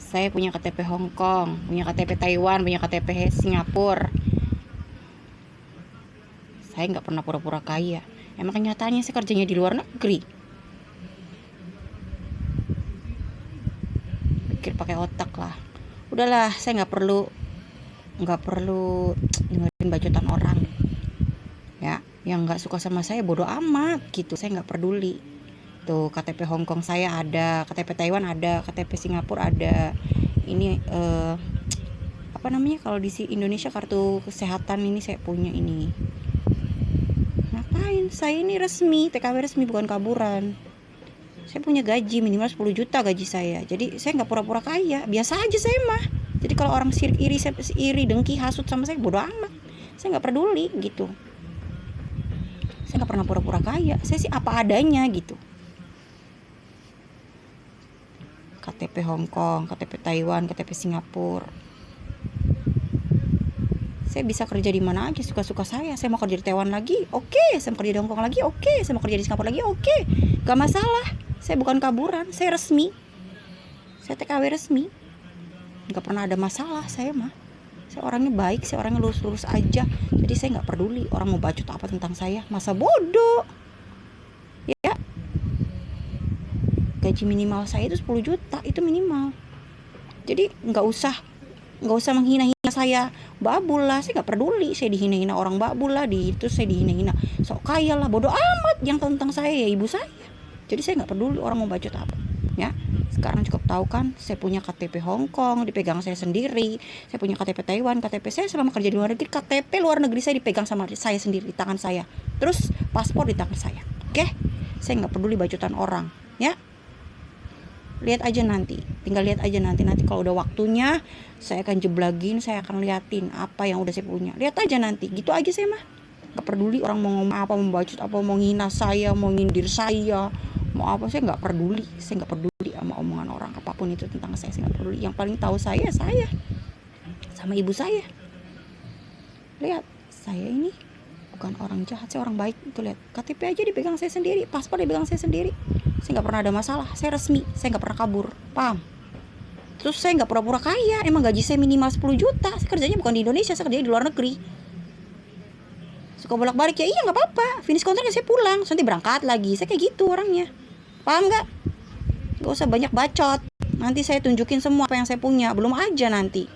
Saya punya KTP Hong Kong, punya KTP Taiwan, punya KTP Singapura. Saya nggak pernah pura-pura kaya. Emang kenyataannya saya kerjanya di luar negeri. Pikir pakai otak lah. Udahlah, saya nggak perlu dengerin bacotan orang. Ya, yang nggak suka sama saya bodoh amat gitu. Saya nggak peduli. Tuh KTP Hong Kong saya ada, KTP Taiwan ada, KTP Singapura ada. Ini apa namanya kalau di Indonesia kartu kesehatan ini saya punya ini. Ngapain? Saya ini resmi, TKW resmi bukan kaburan. Saya punya gaji minimal 10 juta gaji saya. Jadi saya nggak pura-pura kaya, biasa aja saya mah. Jadi kalau orang iri, dengki, hasut sama saya bodoh amat. Saya nggak peduli gitu. Saya nggak pernah pura-pura kaya. Saya sih apa adanya gitu. KTP Hong Kong, KTP Taiwan, KTP Singapura. Saya bisa kerja di mana aja suka-suka saya. Saya mau kerja di Taiwan lagi, oke. Saya mau kerja di Hong Kong lagi, oke. Saya mau kerja di Singapura lagi, oke. Gak masalah. Saya bukan kaburan, saya resmi. Saya TKW resmi. Gak pernah ada masalah saya mah. Saya orangnya baik, saya orangnya lurus-lurus aja. Jadi saya gak peduli orang mau bacot apa tentang saya. Masa bodoh. Ya. Gaji minimal saya itu 10 juta, itu minimal. Jadi gak usah menghina-hina saya. Babul lah, saya gak peduli. Saya dihina-hina orang babul lah, terus saya dihina-hina sok kaya lah, bodoh amat. Yang tahu tentang saya ya ibu saya. Jadi saya gak peduli orang mau bacot apa. Ya, sekarang cukup tahu kan, saya punya KTP Hong Kong dipegang saya sendiri. Saya punya KTP Taiwan, KTP saya selama kerja di luar negeri, KTP luar negeri saya dipegang sama saya sendiri di tangan saya. Terus paspor di tangan saya. Oke? Saya gak peduli bacotan orang. Ya, lihat aja nanti, tinggal lihat aja nanti kalau udah waktunya saya akan jeblagin, saya akan liatin apa yang udah saya punya. Lihat aja nanti, gitu aja saya mah. Gak peduli orang mau ngomong apa, mau bacot apa, mau ngina saya, mau nyindir saya, mau apa, saya gak peduli. Saya gak peduli sama omongan orang apapun itu tentang saya gak peduli. Yang paling tahu saya sama ibu saya. Lihat, saya ini bukan orang jahat, saya orang baik. Itu lihat, KTP aja dipegang saya sendiri, paspor dipegang saya sendiri. Saya gak pernah ada masalah, saya resmi, saya gak pernah kabur, paham? Terus saya gak pura-pura kaya, emang gaji saya minimal 10 juta. Saya kerjanya bukan di Indonesia, saya kerjanya di luar negeri. Suka bolak-balik ya, iya gak apa-apa. Finish kontraknya saya pulang, nanti berangkat lagi. Saya kayak gitu orangnya, paham gak? Gak usah banyak bacot. Nanti saya tunjukin semua apa yang saya punya, belum aja nanti.